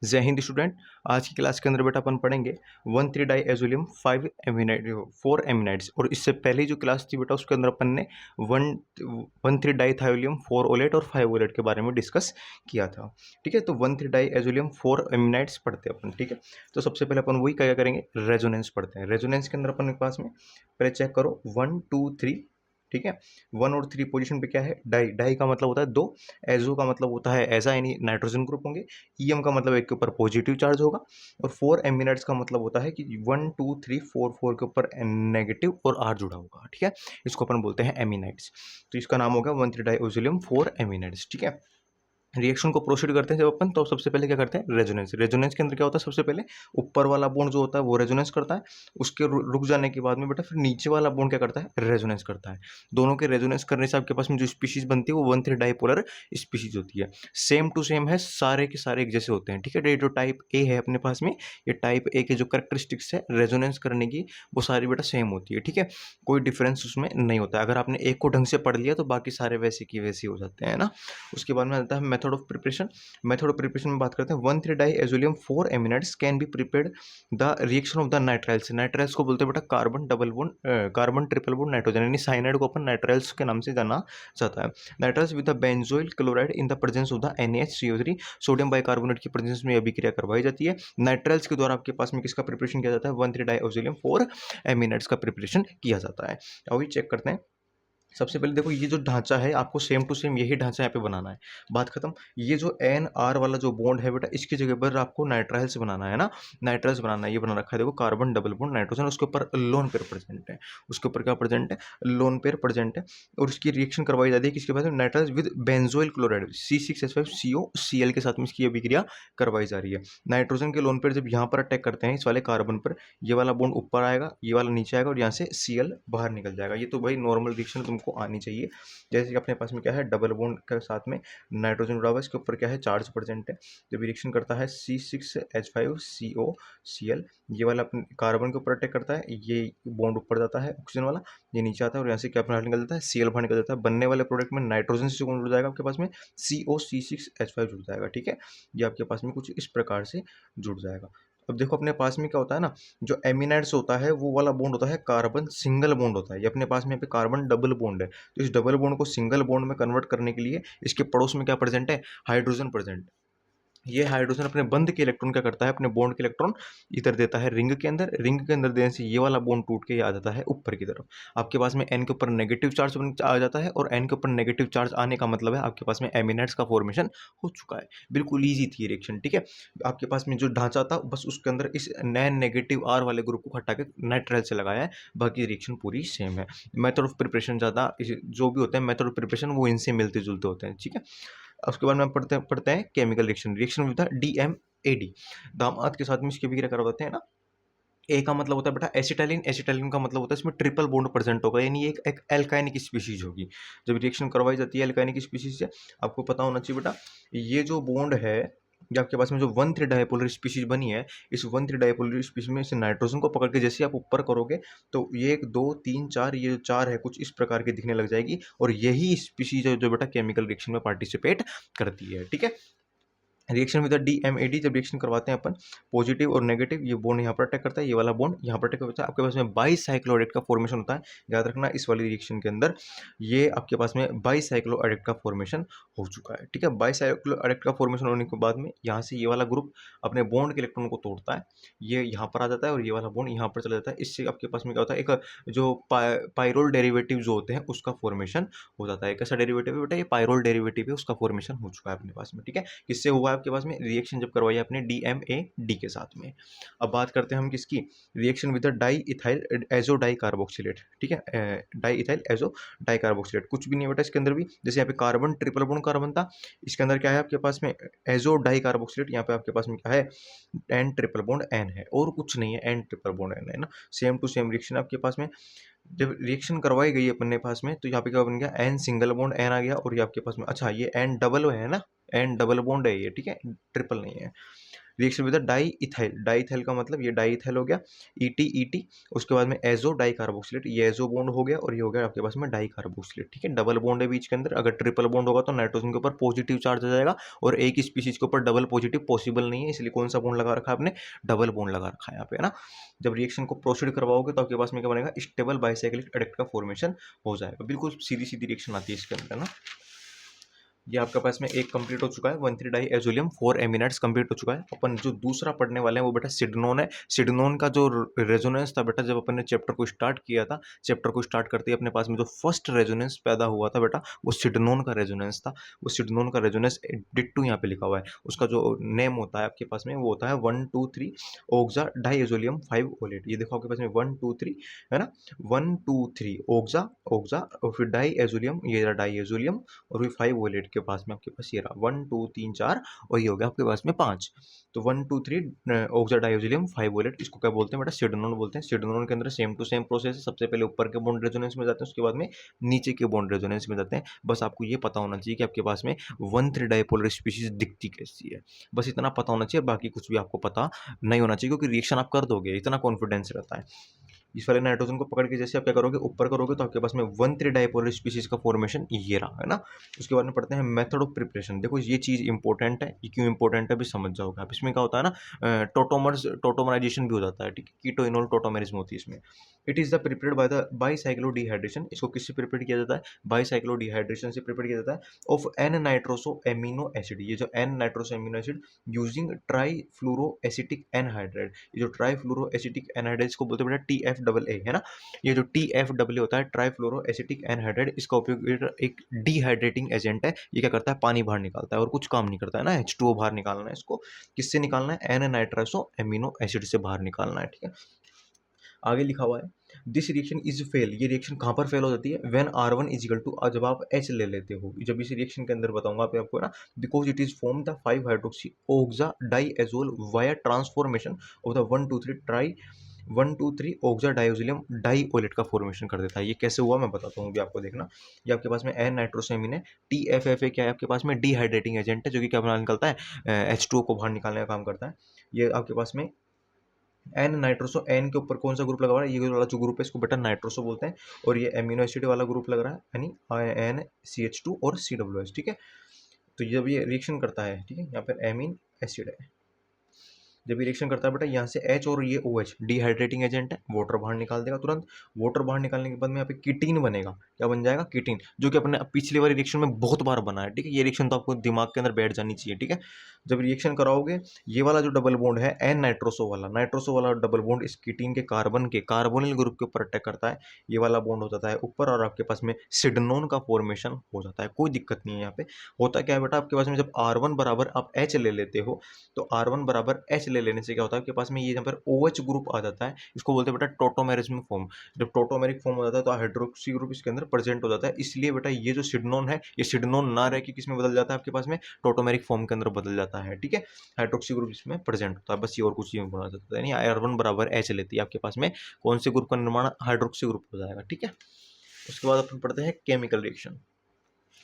जय हिंद स्टूडेंट। आज की क्लास के अंदर बेटा अपन पढ़ेंगे 1,3 डाई एजोलियम 5 एमिनाइड 4 एमिनाइड्स। और इससे पहले जो क्लास थी बेटा उसके अंदर अपन ने 1,3 डाई थायोलियम 4 ओलेट और 5 ओलेट के बारे में डिस्कस किया था। ठीक है, तो 1,3 डाई एजोलियम 4 एमिनाइड्स पढ़ते हैं अपन। ठीक है, तो सबसे पहले अपन वही क्या करेंगे, रेजोनेंस पढ़ते हैं। रेजोनेंस के अंदर अपन के पास में पहले चेक करो 1 2 3। ठीक है, 1 और 3 पोजीशन पे क्या है, डाई। डाई का मतलब होता है दो, एजो का मतलब होता है ऐसा, यानी नाइट्रोजन ग्रुप होंगे। ईएम का मतलब एक के ऊपर पॉजिटिव चार्ज होगा। और 4 एमिनाइड्स का मतलब होता है कि 1 2 3 4 4 के ऊपर नेगेटिव और आर जुड़ा होगा। ठीक है, इसको अपन बोलते हैं एमिनाइड्स। तो इसका नाम होगा 1,3 डाइओक्सिलियम 4 एमिनाइड्स। ठीक है, रिएक्शन को प्रोसीड करते हैं जब अपन, तो सबसे पहले क्या करते हैं, रेजोनेंस। रेजोनेंस के अंदर क्या होता है, सबसे पहले ऊपर वाला बॉन्ड जो होता है वो रेजोनेंस करता है। उसके रुक जाने के बाद में बेटा फिर नीचे वाला बॉन्ड क्या करता है, रेजोनेंस करता है। दोनों के रेजोनेंस करने से आपके पास में जो स्पीशीज बनती है वो 1,3 डाइपोलर स्पीशीज होती है। सेम टू सेम है, सारे के सारे एक जैसे होते हैं। ठीक है, ये जो टाइप ए है अपने पास में, ये टाइप ए के जो करेक्टरिस्टिक्स है रेजोनेंस करने की, वो सारी बेटा सेम होती है। ठीक है, कोई डिफरेंस उसमें नहीं होता है। अगर आपने एक को ढंग से पढ़ लिया तो बाकी सारे वैसे की वैसे हो जाते हैं ना। उसके बाद में आता है method of preparation. Method of preparation में बात करते हैं 1,3 di azolium 4 aminides can be prepared the reaction of the nitriles. Nitriles को बोलते हैं बेटा carbon double bond, carbon triple bond nitrogen, यानी साइनाइड को अपन नाइट्राइल्स के नाम से जाना जाता है। Nitriles with the benzoyl chloride in the presence of the NaHCO3, sodium bicarbonate की प्रेजेंस में अभिक्रिया करवाई जाती है। नाइट्राइल्स के द्वारा आपके पास में किसका प्रिपरेशन किया जाता है, 1,3 डाई एजोलियम 4 एमिनाइड्स का प्रिपरेशन किया जाता है। अभी चेक करते हैं। सबसे पहले देखो, ये जो ढांचा है आपको सेम टू सेम यही ढांचा यहाँ पे बनाना है। बात खत्म। ये जो NR वाला जो बॉन्ड है बेटा, इसकी जगह पर आपको नाइट्राइल्स बनाना है ना। नाइट्राइल्स बनाना है, ये बना रखा है देखो, कार्बन डबल बॉन्ड नाइट्रोजन, उसके ऊपर लोन पेयर प्रेजेंट है। उसके ऊपर क्या प्रेजेंट है, लोन पेयर प्रेजेंट है। और इसकी रिएक्शन करवाई जाती है किसके बाद, nitriles with benzoyl chloride C6H5CO Cl के साथ में इसकी अभिक्रिया करवाई जा रही है। नाइट्रोजन के लोन पेयर जब यहाँ पर अटैक करते हैं इस वाले कार्बन पर, ये वाला बॉन्ड ऊपर आएगा, ये वाला नीचे आएगा और यहाँ से Cl बाहर निकल जाएगा। ये तो भाई नॉर्मल रिएक्शन तुमको आनी चाहिए। जैसे कि अपने पास में क्या है, डबल बॉन्ड के साथ में नाइट्रोजन जुड़ा हुआ है, इसके ऊपर क्या है, चार्ज प्रेजेंट है। जब रिएक्शन करता है C6H5COCl, ये वाला अपने कार्बन के ऊपर अटैक करता है, ये बॉन्ड ऊपर जाता है ऑक्सीजन वाला, ये नीचे आता है और यहाँ से क्या बाहर निकल जाता है, Cl बाहर निकल जाता है। बनने वाले प्रोडक्ट में नाइट्रोजन से कौन जुड़ जाएगा आपके पास में, COC6H5 जुड़ जाएगा। ठीक है, ये आपके पास में कुछ इस प्रकार से जुड़ जाएगा। अब देखो अपने पास में क्या होता है ना, जो एमिनाइड्स होता है वो वाला बॉन्ड होता है कार्बन सिंगल बॉन्ड होता है। ये अपने पास में यहाँ पे कार्बन डबल बॉन्ड है, तो इस डबल बॉन्ड को सिंगल बॉन्ड में कन्वर्ट करने के लिए इसके पड़ोस में क्या प्रेजेंट है, हाइड्रोजन प्रेजेंट। ये हाइड्रोजन अपने बंद के इलेक्ट्रॉन क्या करता है, अपने बॉन्ड के इलेक्ट्रॉन इधर देता है रिंग के अंदर। रिंग के अंदर देने से ये वाला बॉन्ड टूट के ये आ जाता है ऊपर की तरफ। आपके पास में N के ऊपर नेगेटिव चार्ज आ जाता है, और N के ऊपर नेगेटिव चार्ज आने का मतलब है आपके पास में एमिनाइड्स का फॉर्मेशन हो चुका है। बिल्कुल ईजी थी रिएक्शन। ठीक है, आपके पास में जो ढांचा था बस उसके अंदर इस नैन नेगेटिव R वाले ग्रुप को हटा के नाइट्राइल से लगाया है, बाकी रिएक्शन पूरी सेम है। मेथड ऑफ प्रिपरेशन ज़्यादा जो भी होते हैं मेथड ऑफ प्रिपरेशन वो इनसे मिलते जुलते होते हैं। ठीक है, उसके बाद में पढ़ते हैं chemical reaction. Reaction with DMAD, दामाद के साथ में इसकी अभिक्रिया करवाते हैं ना। ए का मतलब होता है बेटा एसिटाइलिन, एसिटाइलिन का मतलब होता है इसमें ट्रिपल बॉन्ड प्रेजेंट होगा, यानी एक एल्काइनिक स्पीशीज होगी। जब रिएक्शन करवाई जाती है एल्काइनिक स्पीशीज से, आपको पता होना चाहिए बेटा, ये जो बॉन्ड है, ये आपके पास में जो 1,3 डाइपोलर स्पीशीज बनी है, इस 1,3 डाइपोलर स्पीशीज में से नाइट्रोजन को पकड़ के जैसे आप ऊपर करोगे तो ये 1 2 3 4, ये जो 4 है कुछ इस प्रकार की दिखने लग जाएगी, और यही स्पीशीज है जो बेटा केमिकल रिएक्शन में पार्टिसिपेट करती है। ठीक है, रिएक्शन विद DMAD, जब रिएक्शन करवाते हैं अपन, पॉजिटिव और नेगेटिव, ये बॉन्ड यहाँ पर अटैक करता है, ये वाला बॉन्ड यहाँ पर अटैक करता है। आपके पास में बाईसाइक्लोएडेट का फॉर्मेशन होता है। याद रखना इस वाली रिएक्शन के अंदर ये आपके पास में बाईसाइक्लोएडेट का फॉर्मेशन हो चुका है। ठीक है, बाईसाइक्लोएडेट का फॉर्मेशन होने के बाद में यहाँ से ये वाला ग्रुप अपने बॉन्ड के इलेक्ट्रॉन को तोड़ता है, ये यहाँ पर आ जाता है और ये वाला बॉन्ड यहाँ पर चला जाता है। इससे आपके पास में क्या होता है, एक जो पायरोल डेरिवेटिव जो होते हैं उसका फॉर्मेशन हो जाता है। कैसा डेरिवेटिव है बेटा, ये पायरोल डेरिवेटिव है, उसका फॉर्मेशन हो चुका है अपने पास में। ठीक है, किससे हुआ है आपके पास में, रिएक्शन जब करवाई आपने DMAD के साथ में। अब बात करते हैं हम किसकी, reaction with di ethyl azo di carboxylate. ठीक है, di ethyl azo di carboxylate, कुछ भी नहीं बेटा इसके अंदर भी। जैसे यहाँ पे कार्बन ट्रिपल बॉन्ड कार्बन था, इसके अंदर क्या है आपके पास में, एजो डाई कार्बोक्सिलेट। यहाँ पे आपके पास में क्या है, N ट्रिपल बॉन्ड N है और कुछ नहीं है, N ट्रिपल बॉन्ड N है ना। सेम टू सेम रिएक्शन आपके पास में। जब रिएक्शन करवाई गई अपने पास में, तो यहाँ पे क्या बन गया, N सिंगल बॉन्ड N आ गया, और ये आपके पास में, अच्छा ये N डबल है ना, N डबल बॉन्ड है ये। ठीक है, ट्रिपल नहीं है। Reaction with di ethyl, di ethyl का मतलब ये डाई इथाइल हो गया, ईटी ईटी, उसके बाद में एजो डाई कार्बोक्सिलेट, ये एजो बॉन्ड हो गया और ये हो गया आपके पास में डाई कार्बोक्सिलेट, ठीक है। डबल बॉन्ड है बीच के अंदर, अगर ट्रिपल बॉन्ड होगा तो नाइट्रोजन के ऊपर पॉजिटिव चार्ज आ जाएगा और एक ही स्पीशीज के ऊपर डबल पॉजिटिव पॉसिबल नहीं है, इसलिए कौन सा बॉन्ड लगा रखा है आपने, डबल बॉन्ड लगा रखा है यहाँ पे, है ना। जब रिएक्शन को प्रोसीड करवाओगे तो आपके पास में क्या बनेगा, स्टेबल बाइसाइक्लिक एडेक्ट का फॉर्मेशन हो जाएगा। बिल्कुल सीधी सीधी रिएक्शन आती है इसके अंदर ना। ये आपके पास में एक कंप्लीट हो चुका है, 1,3 डाई एजोलियम 4 एमिनाइड्स कंप्लीट हो चुका है। अपन जो दूसरा पढ़ने वाले हैं वो बेटा सिडनोन है। सिडनोन का जो रेजोनेंस था बेटा, जब अपन ने चैप्टर को स्टार्ट किया था, चैप्टर को स्टार्ट करते ही अपने पास में जो फर्स्ट रेजोनेंस पैदा हुआ था बेटा, वो सिडनोन का रेजोनेंस था। वो सिडनोन का रेजोनेंस डिट्टू यहाँ पे लिखा हुआ है, उसका जो नेम होता है आपके पास में वो होता है 1 2 3 ओक्सा डाई एजोलियम 5 ओलेट। ये देखो आपके पास में 1 2 3 है ना, 1 2 3 ओक्सा ओक्सा और फिर डाई एजोलियम, ये रहा डाई एजोलियम, और फिर 5 वोलेट के पास में आपके पास ये रहा 1 2 3 4 और ये हो गया आपके पास में 5। तो 1 2 3 ऑक्सा डाइऑक्सिलियम 5 वोलेट, इसको क्या बोलते हैं बेटा, सिडनोन बोलते हैं। सिडनोन के अंदर सेम टू सेम प्रोसेस है, सबसे पहले ऊपर के बॉन्ड रेजोनेंस में जाते हैं, उसके बाद में नीचे के बॉन्ड रेजोनेंस में जाते हैं। बस आपको ये पता होना चाहिए कि आपके पास में 1,3 डाइपोलर स्पीशीज दिखती कैसी है, बस इतना पता होना चाहिए, बाकी कुछ भी आपको पता नहीं होना चाहिए, क्योंकि रिएक्शन आप कर दोगे, इतना कॉन्फिडेंस रहता है। इस वाले नाइट्रोजन को पकड़ के जैसे आप क्या करोगे, ऊपर करोगे तो आपके पास में 1,3 डाइपोलर स्पीशीज का फॉर्मेशन ये रहा, है ना। उसके बाद में पढ़ते हैं मेथड ऑफ प्रिपरेशन। देखो ये चीज़ इंपॉर्टेंट है, ये क्यों इंपॉर्टेंट है भी समझ जाओगे आप। इसमें क्या होता है ना, टोटोमर्स टोटोमराइजेशन भी हो जाता है, ठीक है, कीटोइनोल टोटोमेरिज्म होती है इसमें। It is the prepared by the bicyclodehydration. इसको किससे प्रिपेयर किया जाता है, बाईसाइक्लोडिहाइड्रेशन से प्रिपेयर किया जाता है of N nitroso amino acid. ये जो N nitroso amino acid using tri fluoro acetic anhydride, ये जो ट्राई फ्लोरो एसिटिक एनहाइड्राइड इसको बोलते हैं बेटा TFAA, है ना। ये जो TFAA होता है, ट्राई फ्लोरो एसिटिक एनहाइड्राइड, इसका उपयोग एक डिहाइड्रेटिंग एजेंट है। ये क्या करता है, पानी बाहर निकालता है और कुछ काम नहीं करता है ना, H2O बाहर निकालना है इसको। किससे निकालना है, एन नाइट्रोसो एमिनो एसिड से बाहर निकालना है, ठीक है। आगे लिखा हुआ है दिस रिएक्शन इज फेल। ये रिएक्शन कहाँ पर फेल हो जाती है, व्हेन R1 इजिकल टू, जब आप H ले लेते हो, जब इस रिएक्शन के अंदर बताऊंगा पे आपको ना, because it is form the 5 hydroxy oxa diazole via transformation of the 1 2 3 tri 1 2 3 oxa diazolium diolate का फॉर्मेशन कर देता है। ये कैसे हुआ मैं बताता हूँ, भी आपको देखना। ये आपके पास में एन नाइट्रोसेमिन है, TFAA क्या है आपके पास में, डिहाइड्रेटिंग एजेंट है, जो कि क्या बना निकलता है, H2O को बाहर निकालने का काम करता है। ये आपके पास में एन नाइट्रोसो, एन के ऊपर कौन सा ग्रुप लगा हुआ है, ये वाला जो ग्रुप है इसको बेटा नाइट्रोसो बोलते हैं, और ये एमिनो एसिड वाला ग्रुप लग रहा है, यानी NCH2 और COOH, ठीक है। तो जब ये रिएक्शन करता है, ठीक है, यहाँ पर एमिन एसिड है, जब ये रिएक्शन करता है बेटा, यहाँ से H और ये OH डिहाइड्रेटिंग एजेंट है, वाटर बाहर निकाल देगा तुरंत। वाटर बाहर निकालने के बाद में यहाँ पे कीटीन बनेगा, क्या बन जाएगा, कीटीन, जो कि अपने पिछले वाली रिएक्शन में बहुत बार बना है, ठीक है। ये रिएक्शन तो आपको दिमाग के अंदर बैठ जानी चाहिए, ठीक है। जब रिएक्शन कराओगे, ये वाला जो डबल बॉन्ड है एन नाइट्रोसो वाला डबल बॉन्ड इस कीटीन के कार्बोनिल ग्रुप के ऊपर अटैक करता है, ये वाला बॉन्ड हो जाता है ऊपर, और आपके पास में सिडनोन का फॉर्मेशन हो जाता है। कोई दिक्कत नहीं है यहाँ पे। होता क्या है बेटा, आपके पास में जब R1 बराबर आप H ले लेते हो, तो R1 बराबर H ले लेने से क्या होता है, आपके पास में ये यहाँ पर OH ग्रुप आ जाता है, इसको बोलते हैं बेटा टोटोमेरिज्म फॉर्म। जब टोटोमेरिक फॉर्म हो जाता है तो हाइड्रोक्सी ग्रुप इसके अंदर प्रेजेंट हो जाता है, इसलिए बेटा ये जो सिडनोन है, ये सिडनोन ना रह के किस में बदल जाता है, आपके पास में टोटोमेरिक फॉर्म के अंदर बदल जाता है, ठीक है। हाइड्रोक्सी ग्रुप इसमें प्रेजेंट होता है, बस ये और कुछ नहीं बोला जाता है। यानी R1 बराबर H लेती है, आपके पास में कौन से ग्रुप का निर्माण, हाइड्रोक्सी ग्रुप हो जाएगा, ठीक है। उसके बाद अपन पढ़ते हैं केमिकल रिएक्शन।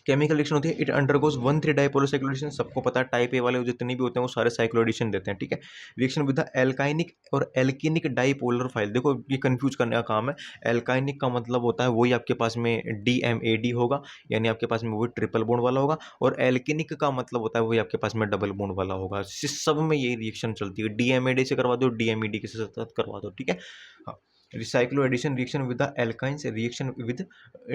केमिकल रिएक्शन होती है, इट अंडरगोज 1,3 डाइपोलर साइक्लोएडिशन। सबको पता है टाइप ए वाले जितने भी होते हैं वो सारे साइक्लोएडिशन देते हैं, ठीक है। रिएक्शन विद द एल्काइनिक और एल्किनिक डाइपोलर फाइल। देखो ये कंफ्यूज करने का काम है। एल्काइनिक का मतलब होता है वही आपके पास में DMAD होगा, यानी आपके पास में वही ट्रिपल बॉन्ड वाला होगा, और एल्किनिक का मतलब होता है वही आपके पास में डबल बॉन्ड वाला होगा। सब में यही रिएक्शन चलती है, DMAD से करवा दो, DMED के साथ करवा दो, ठीक है। हाँ, रिसाइक्लो addition reaction with the alkynes, reaction with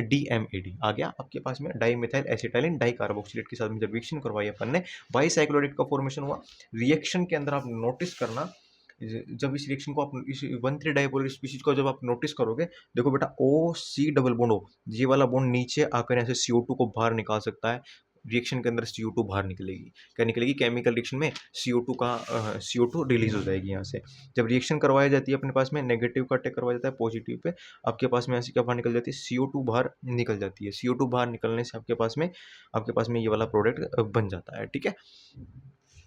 DMAD आ गया आपके पास में, di methyl acetylene di carboxylate के साथ में जब रिएक्शन करवाई अपन ने, बाईसाइक्लोरेट का फॉर्मेशन हुआ। रिएक्शन के अंदर आप नोटिस करना, जब इस रिएक्शन को आप इस 1,3 डाइपोलर स्पीशीज को जब आप नोटिस करोगे, देखो बेटा OC डबल बॉन्ड हो, ये वाला बॉन्ड नीचे आकर ऐसे CO2 को बाहर निकाल सकता है। रिएक्शन के अंदर CO2 बाहर निकलेगी, क्या निकलेगी, केमिकल रिएक्शन में CO2 रिलीज हो जाएगी यहाँ से। जब रिएक्शन करवाई जाती है अपने पास में, नेगेटिव का अटैक करवाया जाता है पॉजिटिव पे, आपके पास में ऐसी क्या बाहर निकल जाती है, CO2 बाहर निकल जाती है। CO2 बाहर निकलने से आपके पास में ये वाला प्रोडक्ट बन जाता है, ठीक है।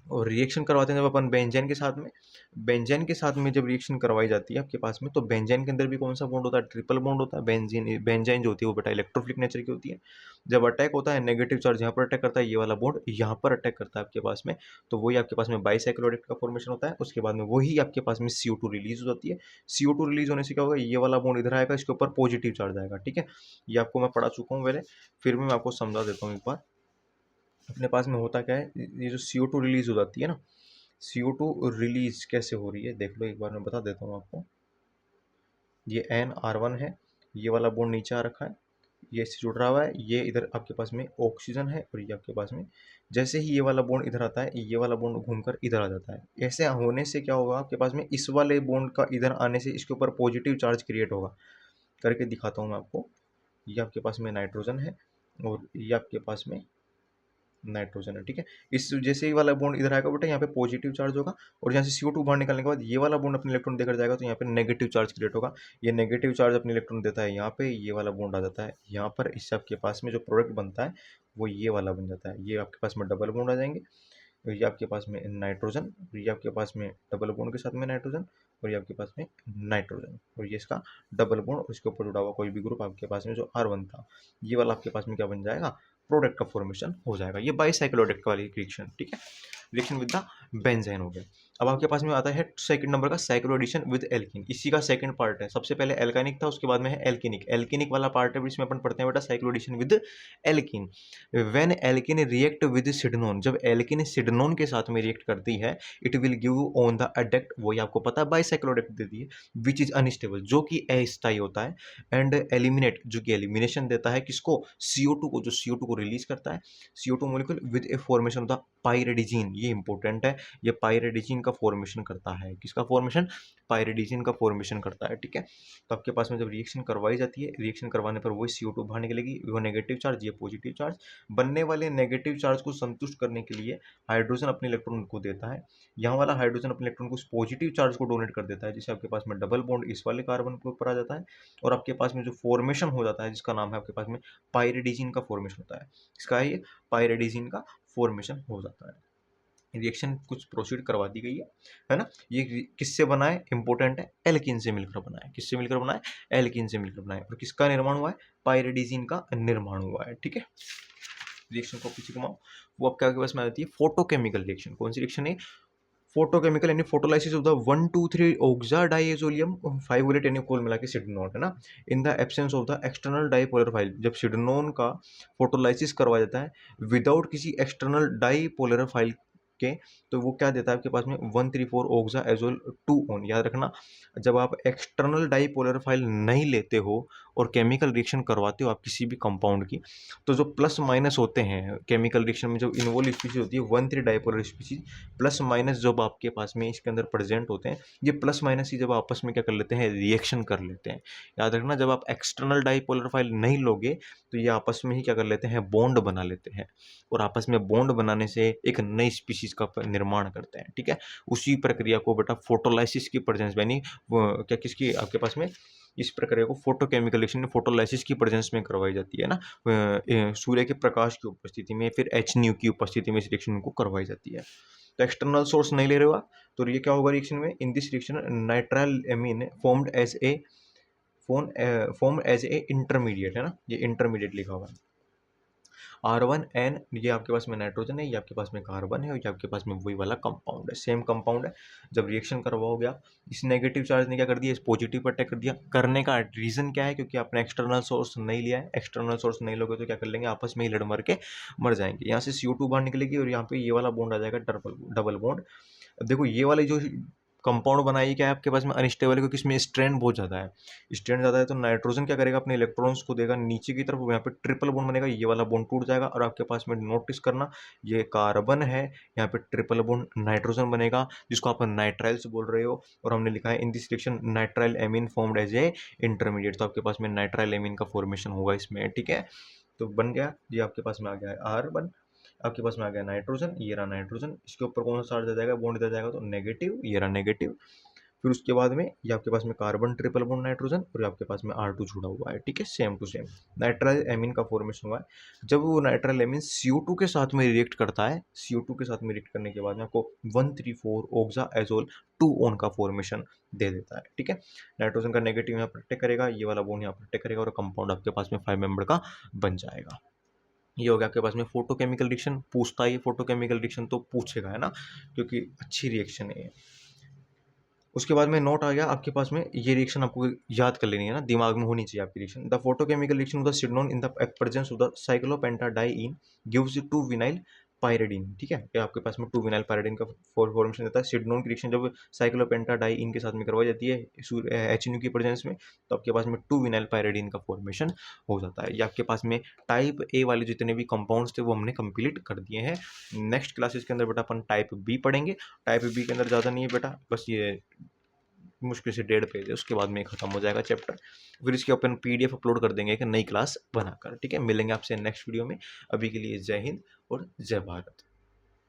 और रिएक्शन करवाते हैं जब अपन बेंजीन के साथ में, बेंजीन के साथ में जब रिएक्शन करवाई जाती है आपके पास में, तो बेंजीन के अंदर भी कौन सा बॉन्ड होता है, ट्रिपल बॉन्ड होता है। बेंजीन जो होती है वो बेटा इलेक्ट्रोफिलिक नेचर की होती है। जब अटैक होता है नेगेटिव चार्ज यहाँ पर अटैक करता है, ये वाला बॉन्ड यहाँ पर अटैक करता है आपके पास में, तो वही आपके पास में बाइसाइक्लोइड का फॉर्मेशन होता है। उसके बाद में वही आपके पास में CO2 रिलीज हो जाती है। CO2 रिलीज होने से क्या होगा, ये वाला बॉन्ड इधर आएगा, इसके ऊपर पॉजिटिव चार्ज आएगा। ठीक है, ये आपको मैं पढ़ा चुका हूँ पहले, फिर भी मैं आपको समझा देता हूँ एक बार। अपने पास में होता क्या है, ये जो CO2 रिलीज हो जाती है ना, CO2 रिलीज कैसे हो रही है देख लो एक बार, मैं बता देता हूँ आपको। ये NR1 है, ये वाला बॉन्ड नीचे आ रखा है, ये इससे जुड़ रहा हुआ है, ये इधर आपके पास में ऑक्सीजन है, और ये आपके पास में जैसे ही ये वाला बॉन्ड इधर आता है, ये वाला बॉन्ड घूमकर इधर आ जाता है। ऐसे होने से क्या होगा आपके पास में, इस वाले बॉन्ड का इधर आने से इसके ऊपर पॉजिटिव चार्ज क्रिएट होगा। करके दिखाता हूँ मैं आपको। ये आपके पास में नाइट्रोजन है, और ये आपके पास में नाइट्रोजन है। ठीक है, इस जैसे ही वाला बॉन्ड इधर आएगा बेटा, यहाँ पे पॉजिटिव चार्ज होगा, और यहाँ से CO2 बाहर निकालने के बाद ये वाला बॉन्ड अपने इलेक्ट्रॉन देकर जाएगा, तो यहाँ पे नेगेटिव चार्ज क्रिएट होगा। ये नेगेटिव चार्ज अपने इलेक्ट्रॉन देता है यहाँ पे, ये वाला बॉन्ड आ जाता है यहाँ पर, इससे आपके पास में जो प्रोडक्ट बनता है वो ये वाला बन जाता है। ये आपके पास में डबल बॉन्ड आ जाएंगे, और ये आपके पास में नाइट्रोजन, ये आपके पास में डबल बॉन्ड के साथ में नाइट्रोजन, और ये आपके पास में नाइट्रोजन, और ये इसका डबल बॉन्ड, और इसके ऊपर जुड़ा हुआ कोई भी ग्रुप आपके पास में जो R1 था, ये वाला आपके पास में क्या बन जाएगा, प्रोडक्ट का फॉर्मेशन हो जाएगा। ये बाइसाइक्लोइड वाली रिएक्शन। ठीक है, रिएक्शन विद द बेंजीन हो गया। अब आपके पास में आता है सेकंड नंबर का साइक्लोएडिशन विद एल्कीन, इसी का सेकंड पार्ट है। सबसे पहले एल्कानिक था, उसके बाद में है एल्कीनिक। एल्कीनिक वाला पार्ट है जिसमें अपन पढ़ते हैं बेटा cycloaddition with alkene. When alkene react with sydnone, जब एल्कीन सिडनोन के साथ में रिएक्ट करती है, it will give on the adduct, वही आपको पता है बाइसाइक्लोइड देती है, विच इज अनस्टेबल, जो कि अस्थायी होता है, एंड एलिमिनेट, जो कि एलिमिनेशन देता है किसको, CO2 को, जो CO2 को रिलीज करता है, CO2 molecule with a formation of the pyridazine. ये इंपॉर्टेंट है, ये पाइरिडिजिन का फॉर्मेशन करता है। किसका फॉर्मेशन, पाइरिडिजिन का फॉर्मेशन करता है। ठीक है, तो आपके पास में जब रिएक्शन करवाई जाती है, रिएक्शन करवाने पर वही CO2 बाहर निकलेगी, वो नेगेटिव चार्ज, ये पॉजिटिव चार्ज। बनने वाले नेगेटिव चार्ज को संतुष्ट करने के लिए हाइड्रोजन अपने इलेक्ट्रॉन को देता है, यहाँ वाला हाइड्रोजन अपने इलेक्ट्रॉन को उस पॉजिटिव चार्ज को डोनेट कर देता है, जिससे आपके पास में डबल बॉन्ड इस वाले कार्बन के ऊपर आ जाता है, और आपके पास में जो फॉर्मेशन हो जाता है, जिसका नाम है आपके पास में पाइरिडिजिन का फॉर्मेशन होता है। इसका ये पाइरिडिजिन का फॉर्मेशन हो जाता है। रिएक्शन कुछ प्रोसीड करवा दी गई है ना। ये किससे बना है, इंपॉर्टेंट है, एल्कीन से मिलकर बना है। किससे मिलकर बना है, एल्कीन से मिलकर बना है। और किसका निर्माण हुआ है, पाइरिडिजिन का निर्माण हुआ है। ठीक है, रिएक्शन को पीछे घुमाओ, वो आपके आगे पास में आ जाती है फोटोकेमिकल रिएक्शन। कौन सी रिएक्शन है, फोटोकेमिकल यानी फोटोलाइसिस ऑफ द 1,2,3 ऑक्सा डाइएजोलियम 5 वोलेट यानी कुल मिला के सिडनोन है ना, in the absence of the external dipolar file. जब सिडनोन का फोटोलाइसिस करवाया जाता है विदाउट किसी एक्सटर्नल डाइपोलर फाइल के, तो वो क्या देता है आपके पास में 134 ऑक्सा एजोल 2 ऑन। याद रखना, जब आप एक्सटर्नल डाइपोलर फाइल नहीं लेते हो और केमिकल रिएक्शन करवाते हो आप किसी भी कंपाउंड की, तो जो प्लस माइनस होते हैं केमिकल रिएक्शन में, जो इन्वॉल्व स्पीशीज होती है 1,3 डाइपोलर स्पीशीज, प्लस माइनस जब आपके पास में इसके अंदर प्रेजेंट होते हैं, ये प्लस माइनस ही जब आपस में क्या कर लेते हैं, रिएक्शन कर लेते हैं। याद रखना, जब आप एक्सटर्नल डाइपोलर फाइल नहीं लोगे तो ये आपस में ही क्या कर लेते हैं, बॉन्ड बना लेते हैं, और आपस में बॉन्ड बनाने से एक नई स्पीशीज का निर्माण करते हैं। ठीक है, उसी प्रक्रिया को बेटा फोटोलाइसिस की प्रेजेंस यानी क्या किसकी आपके पास में, इस प्रक्रिया को फोटोकेमिकल रिएक्शन फोटोलाइसिस की प्रेजेंस में करवाई जाती है ना, सूर्य के प्रकाश की उपस्थिति में, फिर HNU की उपस्थिति में इस रिएक्शन को करवाई जाती है। तो एक्सटर्नल सोर्स नहीं ले रहे हो आप, तो ये क्या होगा रिएक्शन में, in this reaction nitrile amine form as a intermediate है ना, ये इंटरमीडिएट लिखा हुआ है। R1N, ये आपके पास में नाइट्रोजन है, ये आपके पास में कार्बन है, और ये आपके पास में वही वाला कंपाउंड है, सेम कंपाउंड है। जब रिएक्शन करवाओगे आप, इस नेगेटिव चार्ज ने क्या कर दिया, इस पॉजिटिव पर अटैक कर दिया। करने का रीज़न क्या है, क्योंकि आपने एक्सटर्नल सोर्स नहीं लिया है। एक्सटर्नल सोर्स नहीं लोगे तो क्या कर लेंगे, आपस में ही लड़ मर के मर जाएंगे। यहाँ से CO2 बाहर निकलेगी, और यहाँ पे ये वाला बॉन्ड आ जाएगा डबल बॉन्ड। अब देखो ये वाली जो कंपाउंड बनाई क्या है आपके पास में, अनस्टेबल है, क्योंकि इसमें स्ट्रेन बहुत ज़्यादा है। स्ट्रेन ज़्यादा है तो नाइट्रोजन क्या करेगा, अपने इलेक्ट्रॉन्स को देगा नीचे की तरफ, यहाँ पे ट्रिपल बॉन्ड बनेगा, ये वाला बॉन्ड टूट जाएगा, और आपके पास में नोटिस करना, ये कार्बन है, यहाँ पे ट्रिपल बॉन्ड नाइट्रोजन बनेगा, जिसको आप नाइट्राइल्स बोल रहे हो, और हमने लिखा है in this reaction nitrile amine formed as a intermediate. तो आपके पास में नाइट्राइल एमीन का फॉर्मेशन होगा इसमें। ठीक है, तो बन गया, ये आपके पास में आ गया है R1, आपके पास में आ गया नाइट्रोजन, ये रहा नाइट्रोजन, इसके ऊपर कौन सा चार्ज आ जाएगा, बॉन्ड इधर जाएगा तो नेगेटिव, ये रहा नेगेटिव। फिर उसके बाद में ये आपके पास में कार्बन ट्रिपल बॉन्ड नाइट्रोजन और ये आपके पास में R2 जुड़ा हुआ है, ठीक है, same to same nitrile amine का फॉर्मेशन हुआ है। जब वो नाइट्राइल एमीन CO2 के साथ में रिएक्ट करता है, CO2 के साथ में रिएक्ट करने के बाद में आपको 134 ऑक्सा एजोल 2 ऑन का फॉर्मेशन दे देता है, ठीक है। नाइट्रोजन का नेगेटिव यहाँ प्रोटेक्ट करेगा, ये वाला बॉन्ड यहाँ प्रोटेक्ट करेगा और कंपाउंड आपके पास में 5 मेंबर का बन जाएगा। ये हो गया आपके पास में फोटोकेमिकल रिएक्शन। पूछता है ये फोटोकेमिकल रिएक्शन तो पूछेगा, है ना, क्योंकि अच्छी रिएक्शन है ये। उसके बाद में नोट आ गया आपके पास में, ये रिएक्शन आपको याद कर लेनी है ना, दिमाग में होनी चाहिए आपकी reaction. The photochemical reaction of the sydnone in the presence of the cyclopentadiene gives 2 vinyl pyridine, ठीक है, ये आपके पास में 2 विनाइल पायरिडीन का फॉर्मेशन देता है। सिडनोन की रिएक्शन जब साइक्लोपेंटाडाइइन के साथ में करवाई जाती है HNO की प्रेजेंस में, तो आपके पास में 2 विनाइल पायरिडीन का फॉर्मेशन हो जाता है। ये आपके पास में टाइप ए वाले जितने भी कंपाउंड्स थे वो हमने कंप्लीट कर दिए हैं। नेक्स्ट क्लासेस के अंदर बेटा अपन टाइप बी पढ़ेंगे। टाइप बी के अंदर ज़्यादा नहीं है बेटा, बस ये मुश्किल से 1.5 पेज है, उसके बाद में खत्म हो जाएगा चैप्टर। फिर इसके अपन PDF अपलोड कर देंगे एक नई क्लास बनाकर, ठीक है। मिलेंगे आपसे नेक्स्ट वीडियो में। अभी के लिए जय हिंद और जय भारत।